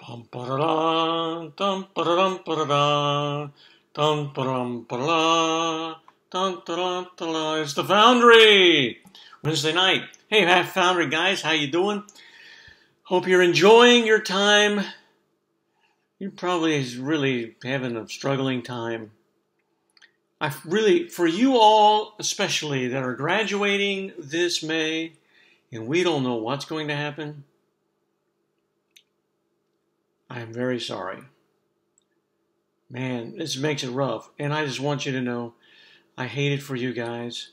Bum ba-da-da, dum ba-da-dum ba-da-da, dum ba-dum ba-da-da, dum da-dum da-da. It's the Foundry Wednesday night. Hey, Foundry guys, how you doing? Hope you're enjoying your time. You're probably really having a struggling time. For you all, especially that are graduating this May, and we don't know what's going to happen, I'm very sorry. Man, this makes it rough. And I just want you to know, I hate it for you guys.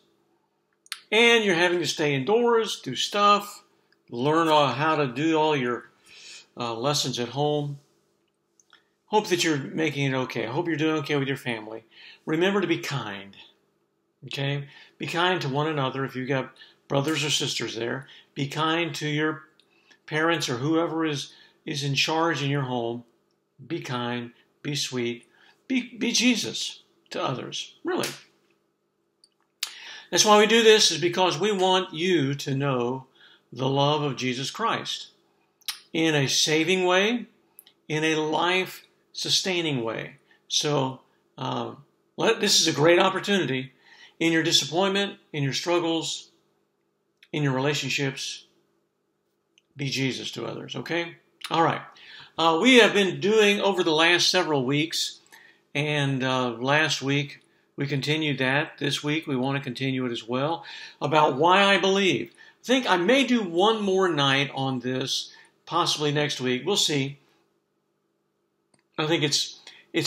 And you're having to stay indoors, do stuff, learn how to do all your lessons at home. Hope that you're making it okay. I hope you're doing okay with your family. Remember to be kind. Okay? Be kind to one another if you've got brothers or sisters there. Be kind to your parents or whoever is in charge in your home. Be kind. Be sweet. Be Jesus to others. Really. That's why we do this, is because we want you to know the love of Jesus Christ in a saving way, in a life-sustaining way. So this is a great opportunity in your disappointment, in your struggles, in your relationships. Be Jesus to others, okay? All right. We have been doing over the last several weeks, and last week we continued that. This week we want to continue it as well, about why I believe. I think I may do one more night on this, possibly next week. We'll see. I think it's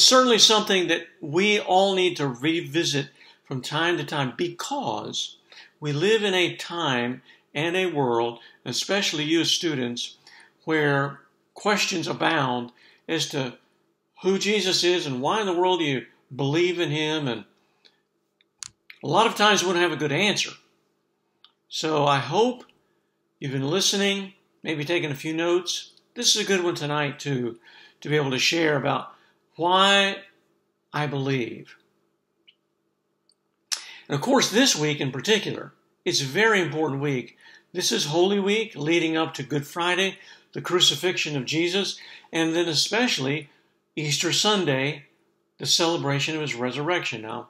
certainly something that we all need to revisit from time to time, because we live in a time and a world, especially you as students, where questions abound as to who Jesus is and why in the world do you believe in him, and a lot of times we don't have a good answer. So I hope you've been listening, maybe taking a few notes. This is a good one tonight too, to be able to share about why I believe. And of course, this week in particular, it's a very important week. This is Holy Week, leading up to Good Friday, the crucifixion of Jesus, and then especially Easter Sunday, the celebration of his resurrection. Now,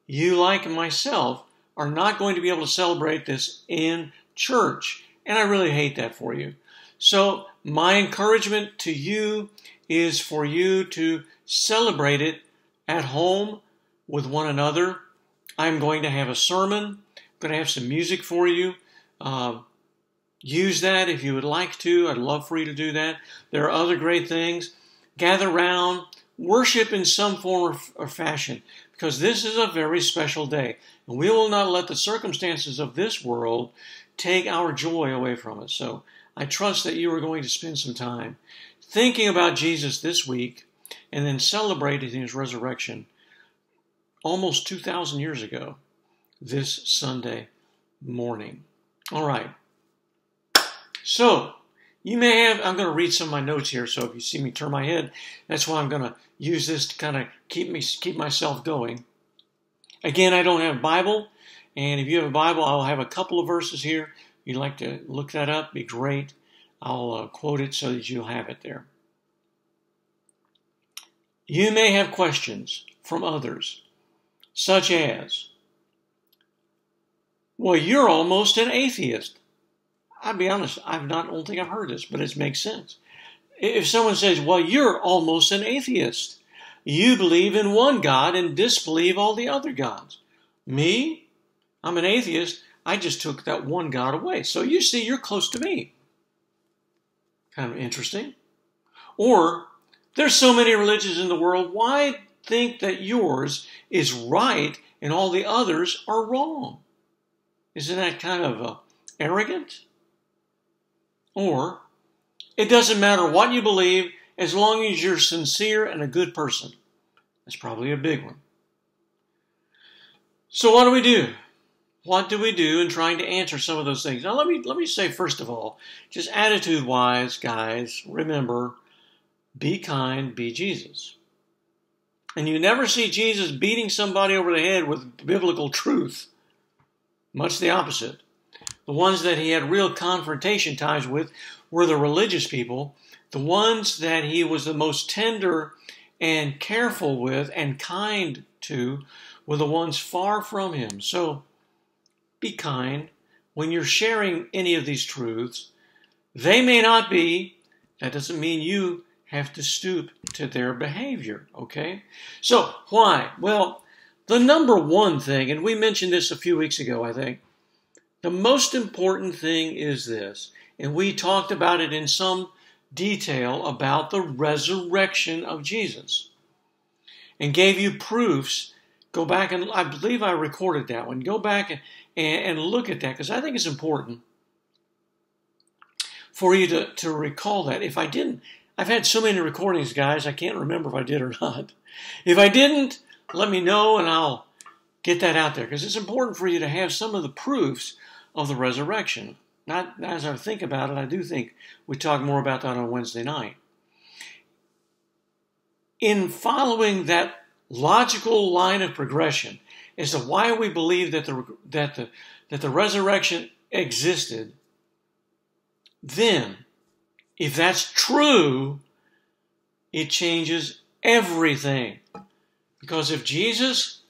you, like myself, are not going to be able to celebrate this in church, and I really hate that for you. So my encouragement to you is for you to celebrate it at home with one another. I'm going to have a sermon. I'm going to have some music for you. Use that if you would like to. I'd love for you to do that. There are other great things. Gather around, worship in some form or fashion, because this is a very special day. And we will not let the circumstances of this world take our joy away from us. So I trust that you are going to spend some time thinking about Jesus this week and then celebrating his resurrection almost 2,000 years ago this Sunday morning. All right. So, you may have, I'm going to read some of my notes here, so if you see me turn my head, that's why I'm going to use this to kind of keep myself going. Again, I don't have a Bible, and if you have a Bible, I'll have a couple of verses here. If you'd like to look that up, be great. I'll quote it so that you'll have it there. You may have questions from others, such as, well, you're almost an atheist. I'll be honest, don't think I've heard this, but it makes sense. If someone says, well, you're almost an atheist. You believe in one God and disbelieve all the other gods. Me? I'm an atheist. I just took that one God away. So you see, you're close to me. Kind of interesting. Or, there's so many religions in the world. Why think that yours is right and all the others are wrong? Isn't that kind of arrogant? Or, it doesn't matter what you believe as long as you're sincere and a good person. That's probably a big one. So what do we do? What do we do in trying to answer some of those things? Now let me say, first of all, just attitude-wise, guys, remember, be kind, be Jesus. And you never see Jesus beating somebody over the head with biblical truth. Much the opposite. The ones that he had real confrontation times with were the religious people The ones that he was the most tender and careful with and kind to were the ones far from him. So be kind when you're sharing any of these truths. They may not be. That doesn't mean you have to stoop to their behavior, okay? So why? Well, the number one thing, and we mentioned this a few weeks ago, I think, the most important thing is this, and we talked about it in some detail about the resurrection of Jesus and gave you proofs. Go back, and I believe I recorded that one. Go back and look at that, because I think it's important for you to recall that. If I didn't, I've had so many recordings, guys, I can't remember if I did or not. If I didn't, let me know and I'll get that out there, because it's important for you to have some of the proofs of the resurrection. Not as I think about it, I do think we talk more about that on Wednesday night. In following that logical line of progression as to why we believe that the resurrection existed, then, if that's true, it changes everything. Because if Jesus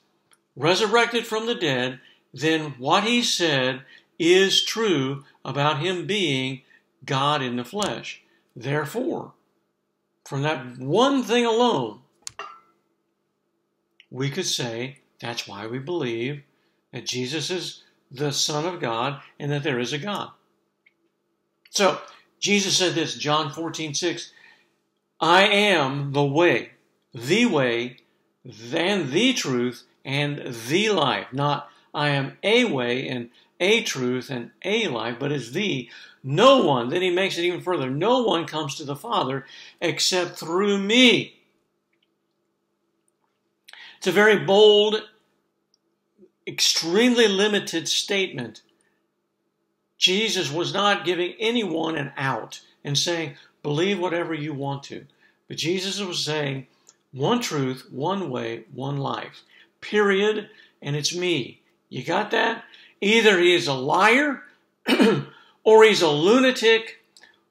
resurrected from the dead, then what he said is true about him being God in the flesh. Therefore, from that one thing alone, we could say that's why we believe that Jesus is the Son of God and that there is a God. So, Jesus said this, John 14:6, I am the way, and the truth, and the life. Not I am a way and a truth and a life, but it's the. No one, then he makes it even further, no one comes to the Father except through me. It's a very bold, extremely limited statement. Jesus was not giving anyone an out and saying, believe whatever you want to. But Jesus was saying, one truth, one way, one life. Period. And it's me. You got that? Either he is a liar, or he's a lunatic,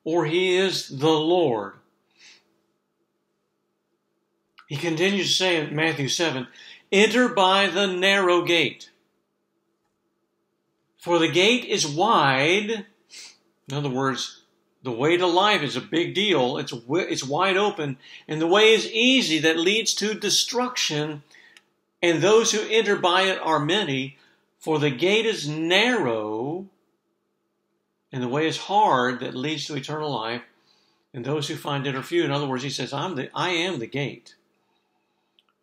or he is the Lord. He continues to say in Matthew 7, enter by the narrow gate. For the gate is wide. In other words, the way to life is a big deal. It's wide open. And the way is easy that leads to destruction. And those who enter by it are many. For the gate is narrow. And the way is hard that leads to eternal life. And those who find it are few. In other words, he says, I am the gate.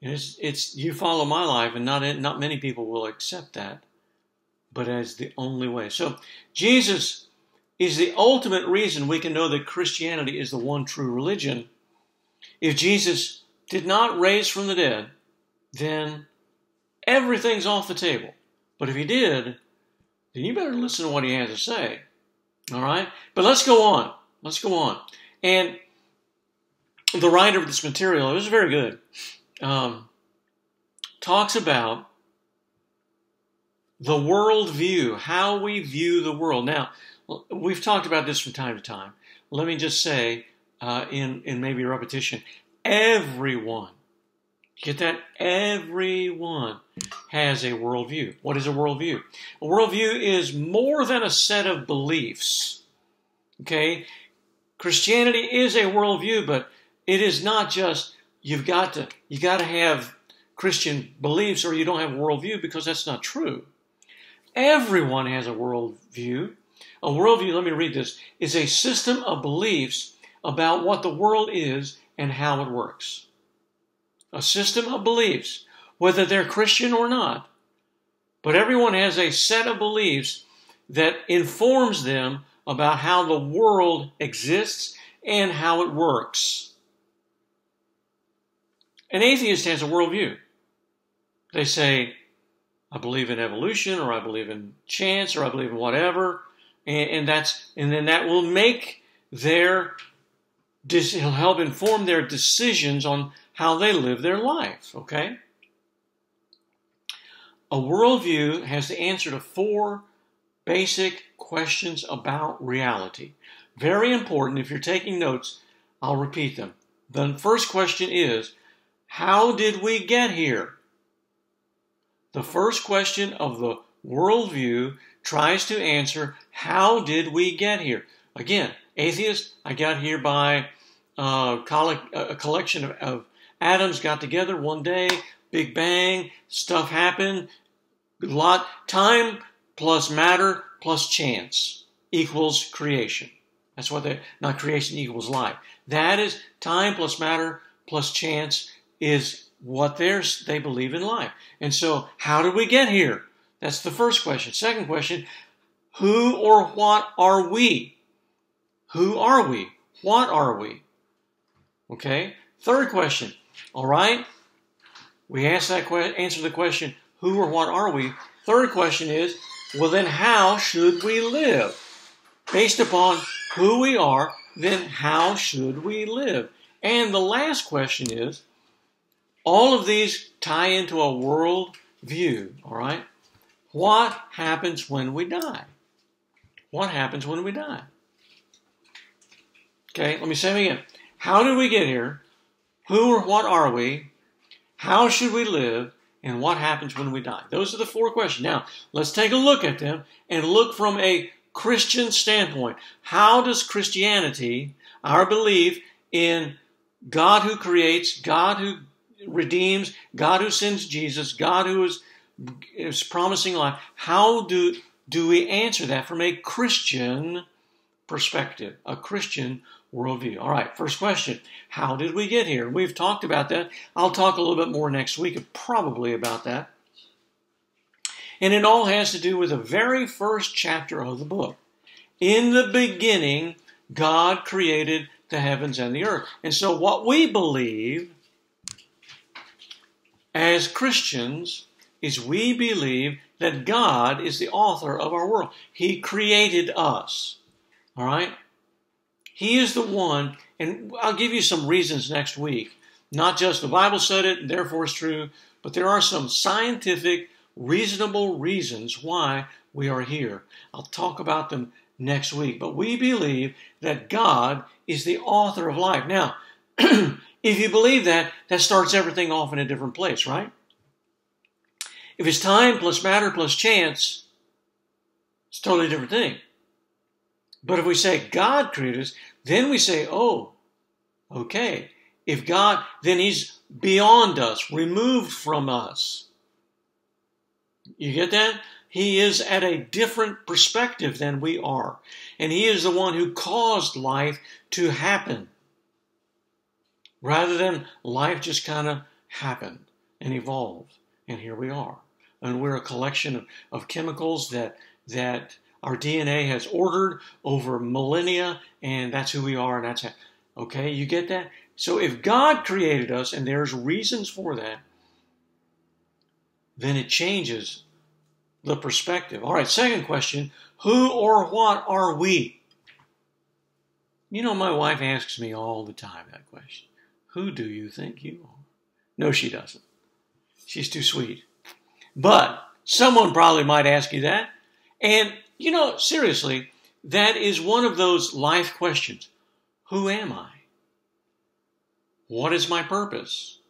And it's you follow my life, and not many people will accept that, but as the only way. So Jesus is the ultimate reason we can know that Christianity is the one true religion. If Jesus did not raise from the dead, then everything's off the table. But if he did, then you better listen to what he has to say. All right? But let's go on. Let's go on. And the writer of this material, it was very good, talks about the world view, how we view the world. Now, we've talked about this from time to time. Let me just say, in maybe repetition, everyone, get that? Everyone has a worldview. What is a worldview? A worldview is more than a set of beliefs. Okay? Christianity is a worldview, but it is not just you got to have Christian beliefs or you don't have a worldview, because that's not true. Everyone has a worldview. A worldview, let me read this, is a system of beliefs about what the world is and how it works. A system of beliefs, whether they're Christian or not. But everyone has a set of beliefs that informs them about how the world exists and how it works. An atheist has a worldview. They say, I believe in evolution, or I believe in chance, or I believe in whatever, and then that will make it'll help inform their decisions on how they live their life, okay? A worldview has the answer to 4 basic questions about reality. Very important. If you're taking notes, I'll repeat them. The first question is, how did we get here? The first question of the worldview tries to answer, how did we get here? Again, atheist, I got here by a collection of atoms got together one day, Big Bang, stuff happened, time plus matter plus chance equals creation. That's what not creation equals life. That is time plus matter plus chance is what they believe in life. And so, how did we get here? That's the first question. Second question, who or what are we? Who are we? What are we? Okay. Third question. All right. We answer the question, who or what are we? Third question is, well then how should we live? Based upon who we are, then how should we live? And the last question is, all of these tie into a world view, all right? What happens when we die? What happens when we die? Okay, let me say it again. How did we get here? Who or what are we? How should we live? And what happens when we die? Those are the four questions. Now, let's take a look at them and look from a Christian standpoint. How does Christianity, our belief in God who creates, God who redeems, God who sends Jesus, God who is promising life, how do we answer that from a Christian perspective, a Christian worldview? All right, first question, how did we get here? We've talked about that. I'll talk a little bit more next week, probably about that. And it all has to do with the very first chapter of the book. In the beginning, God created the heavens and the earth. And so what we believe as Christians is we believe that God is the author of our world. He created us. All right? He is the one, and I'll give you some reasons next week. Not just the Bible said it, and therefore it's true, but there are some scientific, reasonable reasons why we are here. I'll talk about them next week. But we believe that God is the author of life. Now, if you believe that, that starts everything off in a different place, right? If it's time plus matter plus chance, it's a totally different thing. But if we say God created us, then we say, oh, okay. If God, then He's beyond us, removed from us. You get that? He is at a different perspective than we are. And He is the one who caused life to happen. Rather than life just kind of happened and evolved. And here we are. And we're a collection of chemicals that our DNA has ordered over millennia, and that's who we are, and that's how. Okay, you get that? So if God created us, and there's reasons for that, then it changes the perspective. All right, second question, who or what are we? You know, my wife asks me all the time that question. Who do you think you are? No, she doesn't. She's too sweet. But someone probably might ask you that. And, you know, seriously, that is one of those life questions. Who am I? What is my purpose?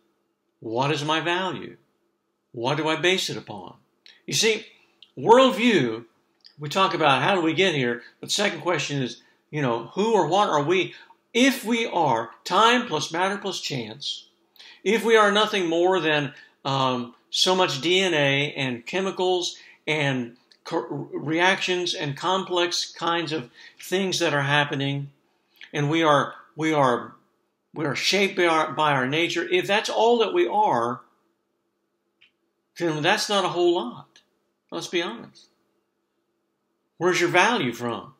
What is my value? What do I base it upon? You see, worldview, we talk about how do we get here, but the second question is, you know, who or what are we? If we are time plus matter plus chance, if we are nothing more than so much DNA and chemicals and reactions and complex kinds of things that are happening, and we are shaped by our nature, if that's all that we are, then that's not a whole lot. Let's be honest. Where's your value from?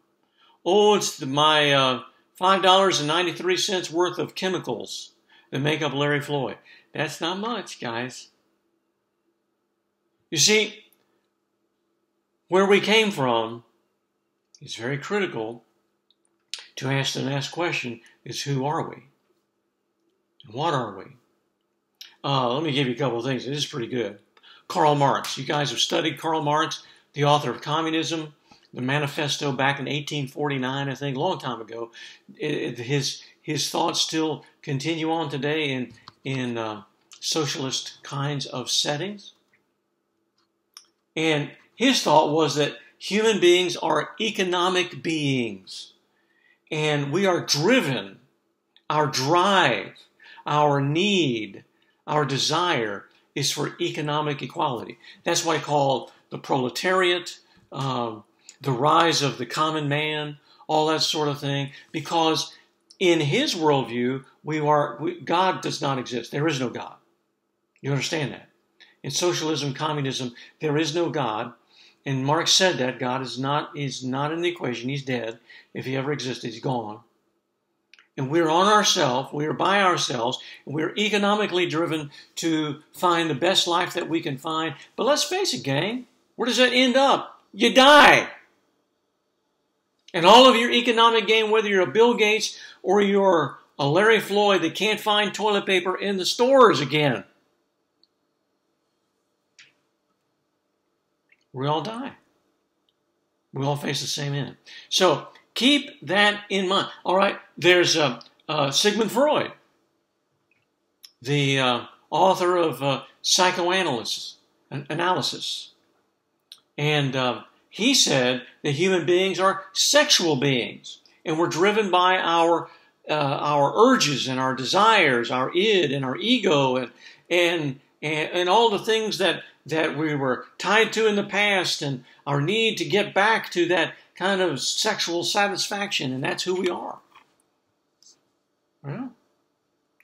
Oh, it's my $5.93 worth of chemicals that make up Larry Floyd. That's not much, guys. You see, where we came from is very critical to ask the next question is who are we? And what are we? Let me give you a couple of things. This is pretty good. Karl Marx. You guys have studied Karl Marx, the author of Communism, the manifesto back in 1849, I think, a long time ago. His his thoughts still continue on today in socialist kinds of settings. And his thought was that human beings are economic beings. And we are driven, our drive, our need, our desire is for economic equality. That's why I call the proletariat, the rise of the common man, all that sort of thing. Because in his worldview, God does not exist. There is no God. You understand that? In socialism, communism, there is no God. And Marx said that God is not in the equation. He's dead. If he ever existed, he's gone. And we're on ourselves, we are by ourselves, and we're economically driven to find the best life that we can find. But let's face it, gang, where does that end up? You die. And all of your economic gain, whether you're a Bill Gates or you're a Larry Floyd that can't find toilet paper in the stores again, we all die. We all face the same end. So keep that in mind. All right, there's Sigmund Freud, the author of psychoanalysis. And he said that human beings are sexual beings, and we're driven by our urges and our desires, our id and our ego, and all the things that we were tied to in the past, and our need to get back to that kind of sexual satisfaction, and that's who we are. Well,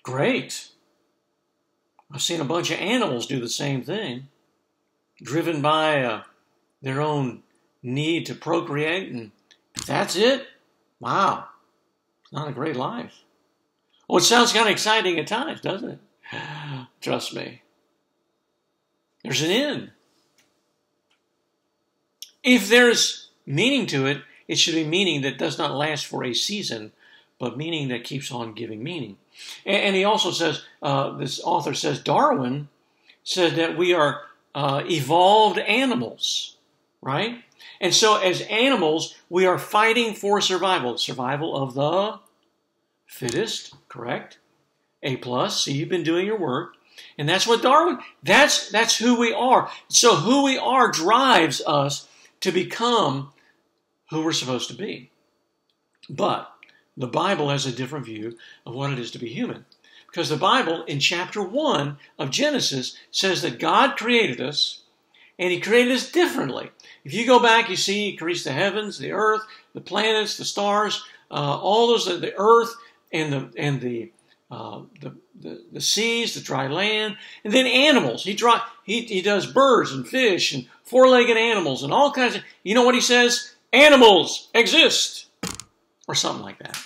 great. I've seen a bunch of animals do the same thing, driven by their own need to procreate, and that's it. Wow, it's not a great life. Well, it sounds kind of exciting at times, doesn't it? Trust me. There's an end. If there's meaning to it, it should be meaning that does not last for a season, but meaning that keeps on giving meaning. And he also says, this author says, Darwin said that we are evolved animals, right? And so as animals, we are fighting for survival. Survival of the fittest, correct? A+, see, you've been doing your work. And that's what Darwin, that's who we are. So who we are drives us to become who we're supposed to be. But the Bible has a different view of what it is to be human. Because the Bible, in chapter 1 of Genesis, says that God created us, and he created us differently. If you go back, you see he creates the heavens, the earth, the planets, the stars, all those, the earth, and the seas, the dry land, and then animals. He does birds and fish and four-legged animals and all kinds of, you know what he says? Animals exist. Or something like that.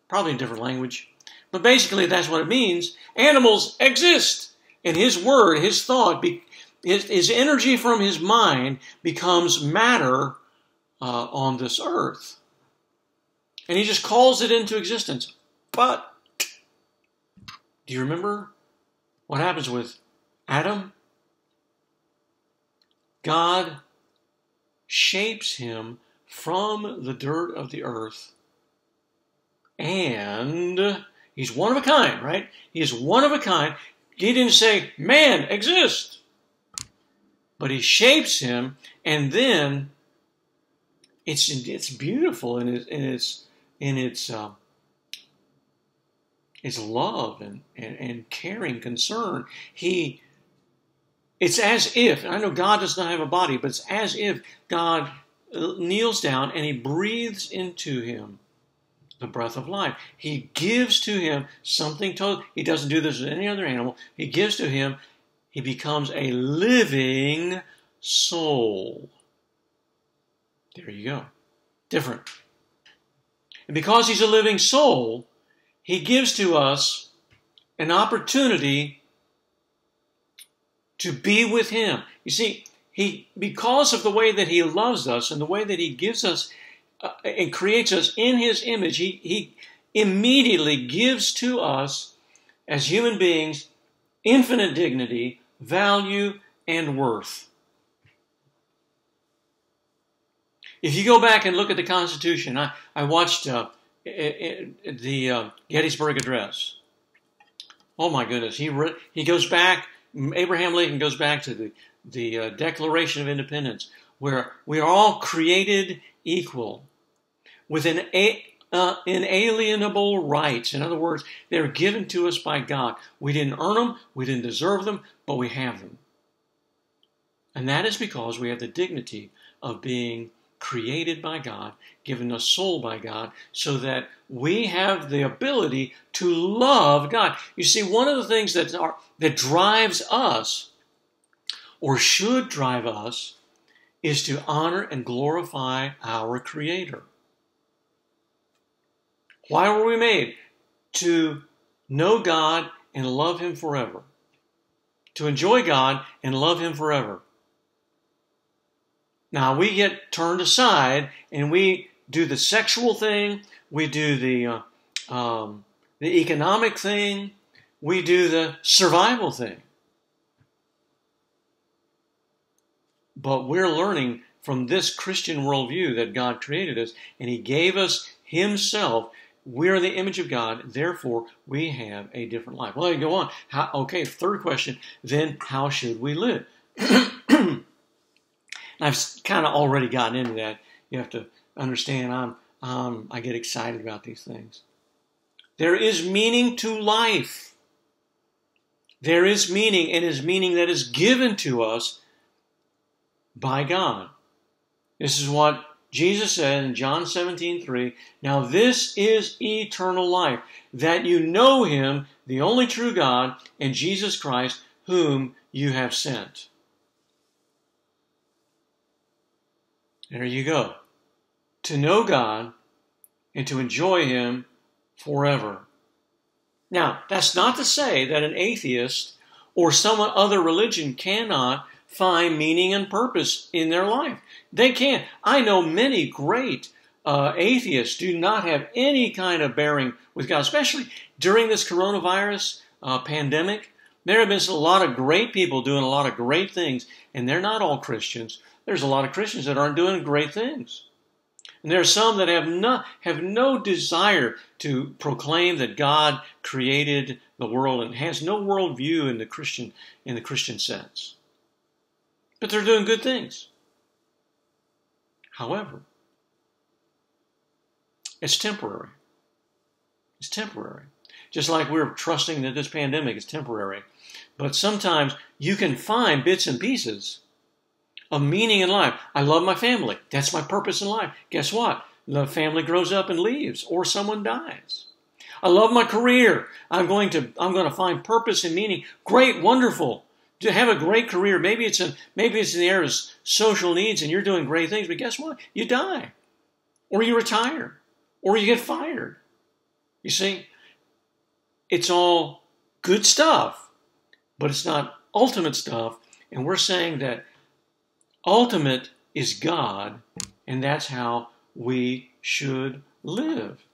Probably in a different language. But basically that's what it means. Animals exist. And his word, his thought, his energy from his mind becomes matter on this earth. And he just calls it into existence. But do you remember what happens with Adam? God shapes him from the dirt of the earth. And he's one of a kind, right? He is one of a kind. He didn't say, man exists. But he shapes him, and then it's beautiful in its love and caring concern. It's as if, I know God does not have a body, but it's as if God kneels down and he breathes into him the breath of life. He gives to him something total. He doesn't do this with any other animal. He gives to him, he becomes a living soul. There you go. Different. And because he's a living soul, he gives to us an opportunity to be with him. You see, because of the way that he loves us and the way that he gives us and creates us in his image, he immediately gives to us as human beings infinite dignity, value, and worth. If you go back and look at the Constitution, I watched the Gettysburg Address. Oh my goodness, he goes back. Abraham Lincoln goes back to the Declaration of Independence, where we are all created equal with inalienable rights. In other words, they're given to us by God. We didn't earn them, we didn't deserve them, but we have them. And that is because we have the dignity of being created by God, given a soul by God, so that we have the ability to love God. You see, one of the things that drives us, or should drive us, is to honor and glorify our Creator. Why were we made? To know God and love Him forever. To enjoy God and love Him forever. Now, we get turned aside and we do the sexual thing, we do the economic thing, we do the survival thing. But we're learning from this Christian worldview that God created us and He gave us Himself. We're the image of God, therefore we have a different life. Well, you go on. Okay, third question, then how should we live? I've kind of already gotten into that. You have to understand I get excited about these things. There is meaning to life. There is meaning, and is meaning that is given to us by God. This is what Jesus said in John 17:3. Now this is eternal life, that you know Him, the only true God, and Jesus Christ, whom you have sent. There you go. To know God and to enjoy Him forever. Now, that's not to say that an atheist or some other religion cannot find meaning and purpose in their life. They can. I know many great atheists do not have any kind of bearing with God, especially during this coronavirus pandemic. There have been a lot of great people doing a lot of great things, and they're not all Christians. There's a lot of Christians that aren't doing great things. And there are some that have no desire to proclaim that God created the world and has no worldview in the Christian sense. But they're doing good things. However, it's temporary. It's temporary. Just like we're trusting that this pandemic is temporary. But sometimes you can find bits and pieces of meaning in life. I love my family. That's my purpose in life. Guess what? The family grows up and leaves, or someone dies. I love my career. I'm going to find purpose and meaning. Great, wonderful. To have a great career. Maybe it's in the area of social needs, and you're doing great things. But guess what? You die, or you retire, or you get fired. You see, it's all good stuff, but it's not ultimate stuff. And we're saying that ultimate is God, and that's how we should live.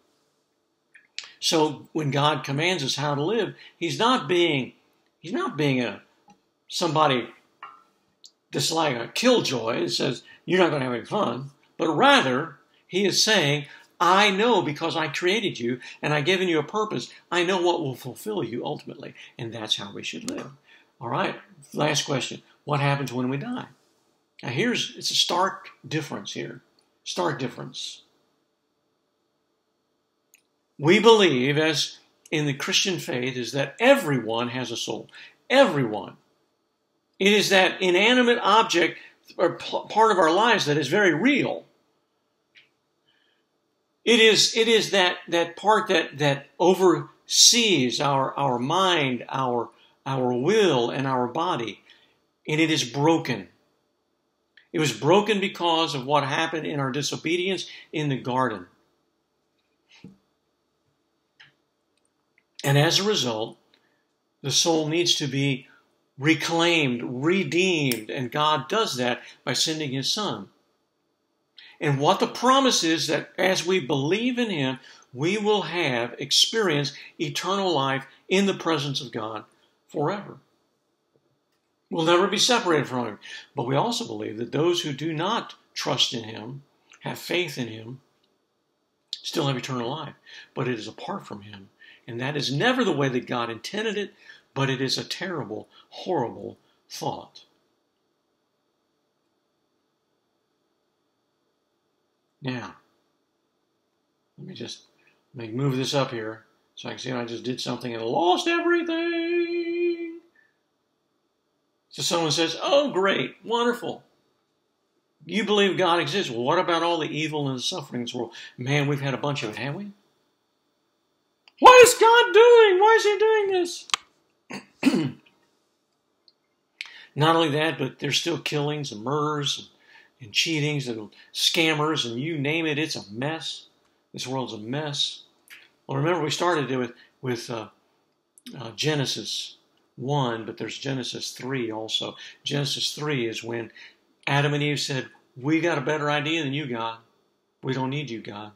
So when God commands us how to live, He's not being somebody that's like a killjoy that says you're not going to have any fun, but rather He is saying, I know because I created you and I've given you a purpose. I know what will fulfill you ultimately, and that's how we should live. All right, last question. What happens when we die? Now it's a stark difference here. Stark difference. We believe, as in the Christian faith, is that everyone has a soul. Everyone. It is that inanimate object or part of our lives that is very real. It is that part that oversees our mind, our will, and our body. And it is broken. It was broken because of what happened in our disobedience in the garden. And as a result, the soul needs to be reclaimed, redeemed, and God does that by sending His Son. And what the promise is that as we believe in Him, we will experience eternal life in the presence of God forever. We'll never be separated from Him. But we also believe that those who do not trust in Him, have faith in Him, still have eternal life, but it is apart from him. And that is never the way that God intended it, but it is a terrible, horrible thought. Now, let me move this up here so I can see I just did something and lost everything. So someone says, oh, great, wonderful. You believe God exists. Well, what about all the evil and the suffering in this world? Man, we've had a bunch of it, haven't we? What is God doing? Why is he doing this? Not only that, but there's still killings and murders and cheatings and scammers and you name it. It's a mess. This world's a mess. Well, remember we started it with Genesis 1, but there's Genesis 3 also. Genesis 3 is when Adam and Eve said, we got a better idea than you, God. We don't need you, God.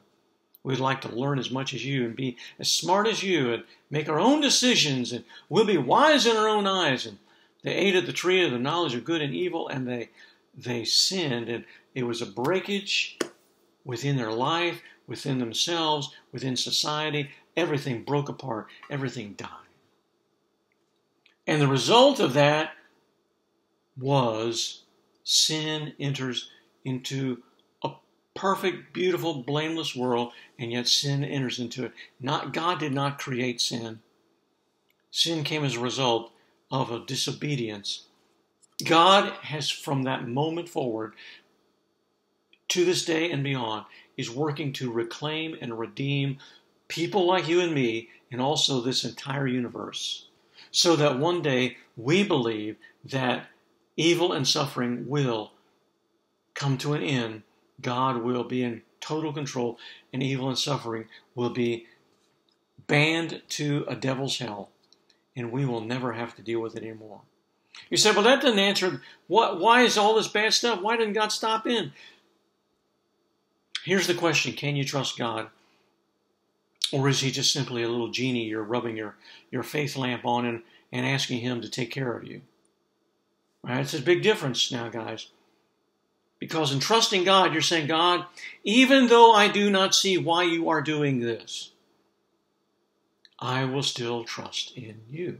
We'd like to learn as much as you and be as smart as you and make our own decisions and we'll be wise in our own eyes. And they ate of the tree of the knowledge of good and evil and they sinned, and it was a breakage within their life, within themselves, within society. Everything broke apart. Everything died. And the result of that was sin enters into a perfect, beautiful, blameless world, and yet sin enters into it. God did not create sin. Sin came as a result of a disobedience. God has, from that moment forward, to this day and beyond, is working to reclaim and redeem people like you and me, and also this entire universe, so that one day we believe that evil and suffering will come to an end. God will be in total control, and evil and suffering will be banned to a devil's hell, and we will never have to deal with it anymore. You say, well, that doesn't answer, why is all this bad stuff? Why didn't God stop in? Here's the question, can you trust God? Or is he just simply a little genie you're rubbing your faith lamp on and asking him to take care of you? Right? It's a big difference now, guys. Because in trusting God, you're saying, God, even though I do not see why you are doing this, I will still trust in you.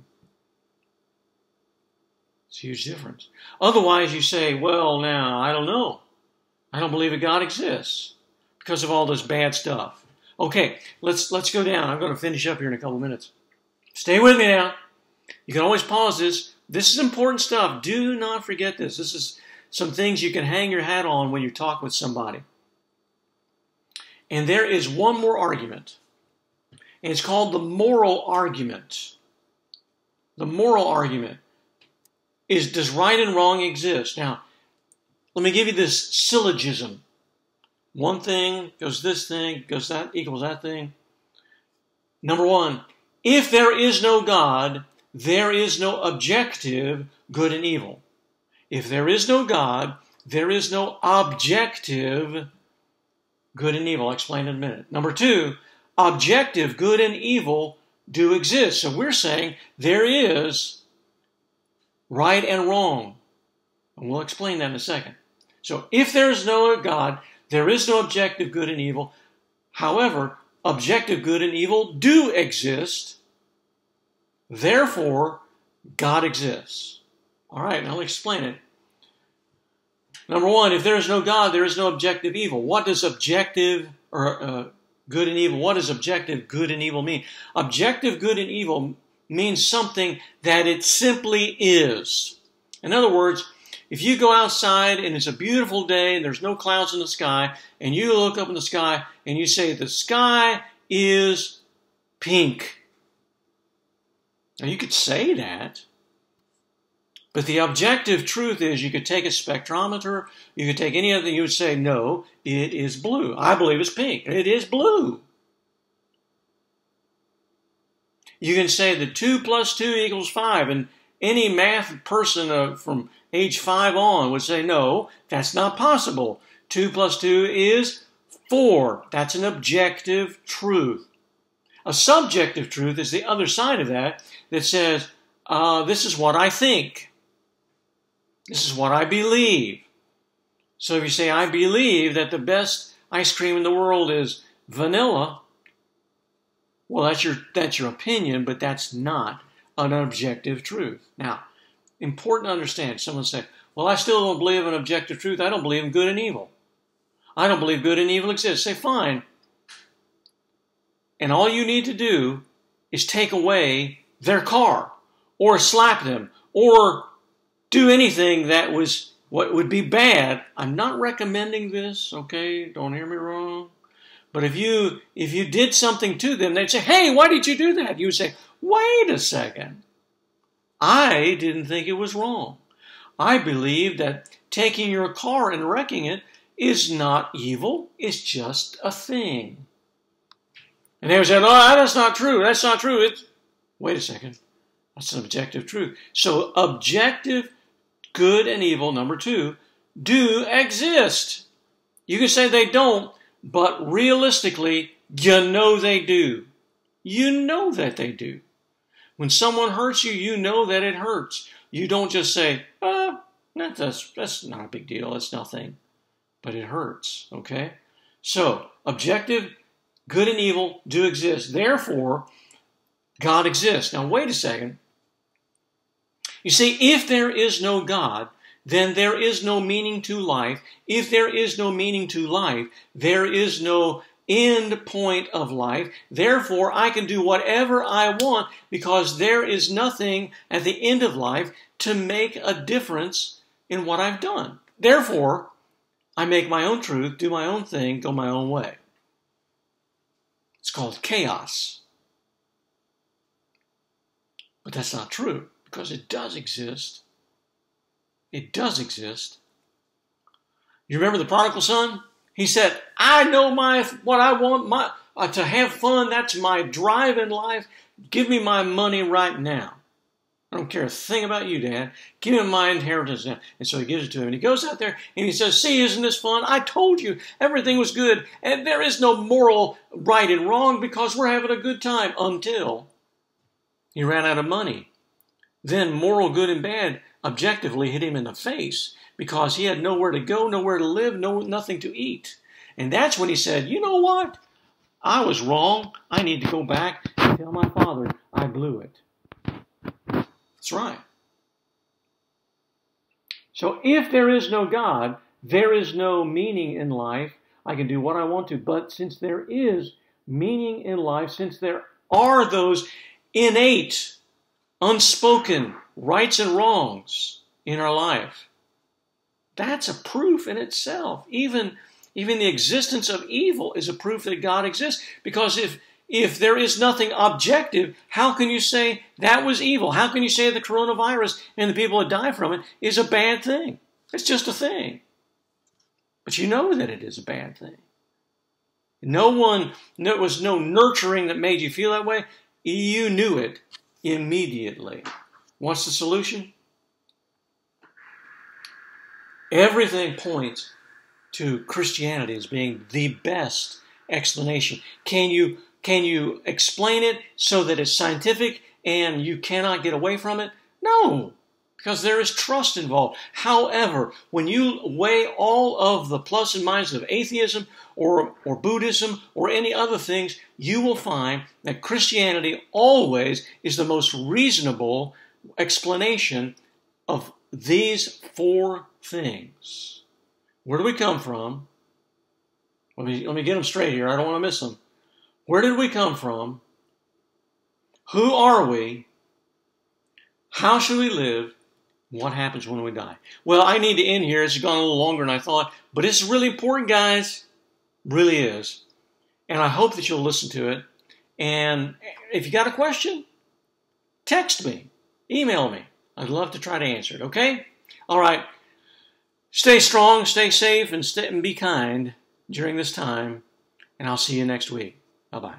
It's a huge difference. Otherwise, you say, well, now, I don't know. I don't believe that God exists because of all this bad stuff. Okay, let's go down. I'm going to finish up here in a couple minutes. Stay with me now. You can always pause this. This is important stuff. Do not forget this. This is some things you can hang your hat on when you talk with somebody. And there is one more argument. And it's called the moral argument. The moral argument is, does right and wrong exist? Now, let me give you this syllogism. One thing goes this thing, goes that, equals that thing. Number one, if there is no God, there is no objective good and evil. If there is no God, there is no objective good and evil. I'll explain in a minute. Number two, objective good and evil do exist. So we're saying there is right and wrong. And we'll explain that in a second. So if there is no God, there is no objective good and evil. However, objective good and evil do exist. Therefore, God exists. All right, now I'll explain it. Number one, if there is no God, there is no objective evil. What does objective or good and evil, what does objective good and evil mean? Objective good and evil means something that it simply is. In other words, if you go outside and it's a beautiful day and there's no clouds in the sky, and you look up in the sky and you say, the sky is pink. Now you could say that, but the objective truth is you could take a spectrometer, you could take any other thing, you would say, no, it is blue. I believe it's pink. It is blue. You can say that 2 plus 2 equals 5, and any math person from age 5 on would say, no, that's not possible. 2 plus 2 is 4. That's an objective truth. A subjective truth is the other side of that says, this is what I think. This is what I believe. So if you say, I believe that the best ice cream in the world is vanilla, well, that's your opinion, but that's not an objective truth. Now, important to understand. Someone say, well, I still don't believe in objective truth. I don't believe in good and evil. I don't believe good and evil exist. Say, fine. And all you need to do is take away their car or slap them or do anything that was what would be bad. I'm not recommending this, okay? Don't hear me wrong. But if you did something to them, they'd say, hey, why did you do that? You would say, wait a second. I didn't think it was wrong. I believe that taking your car and wrecking it is not evil. It's just a thing. And they would say, no, that's not true. That's not true. Wait a second. That's an objective truth. So objective good and evil, number 2, do exist. You can say they don't, but realistically, you know they do. You know that they do. When someone hurts you, you know that it hurts. You don't just say, that's not a big deal. It's nothing. But it hurts, okay? So, objective good and evil do exist. Therefore, God exists. Now, wait a second. You see, if there is no God, then there is no meaning to life. If there is no meaning to life, there is no end point of life. Therefore, I can do whatever I want because there is nothing at the end of life to make a difference in what I've done. Therefore, I make my own truth, do my own thing, go my own way. It's called chaos. But that's not true because it does exist. It does exist. You remember the prodigal son? He said, I know what I want to have fun. That's my drive in life. Give me my money right now. I don't care a thing about you, Dad. Give me my inheritance now. And so he gives it to him. And he goes out there and he says, see, isn't this fun? I told you everything was good. And there is no moral right and wrong because we're having a good time until he ran out of money. Then moral good and bad objectively hit him in the face because he had nowhere to go, nowhere to live, nothing to eat. And that's when he said, you know what? I was wrong. I need to go back and tell my father I blew it. That's right. So if there is no God, there is no meaning in life. I can do what I want to. But since there is meaning in life, since there are those innate, unspoken rights and wrongs in our life, that's a proof in itself. Even the existence of evil is a proof that God exists. Because if there is nothing objective, how can you say that was evil? How can you say the coronavirus and the people that die from it is a bad thing? It's just a thing. But you know that it is a bad thing. There was no nurturing that made you feel that way. You knew it immediately. What's the solution? Everything points to Christianity as being the best explanation. Can you explain it so that it's scientific and you cannot get away from it? No, because there is trust involved. However, when you weigh all of the plus and minus of atheism or Buddhism or any other things, you will find that Christianity always is the most reasonable explanation of these 4 things. Where do we come from? Let me get them straight here. I don't want to miss them. Where did we come from? Who are we? How should we live? What happens when we die? Well, I need to end here. It's gone a little longer than I thought, but it's really important, guys. Really is. And I hope that you'll listen to it. And if you got a question, text me, email me. I'd love to try to answer it, okay? All right. Stay strong, stay safe, and be kind during this time. And I'll see you next week. Bye-bye.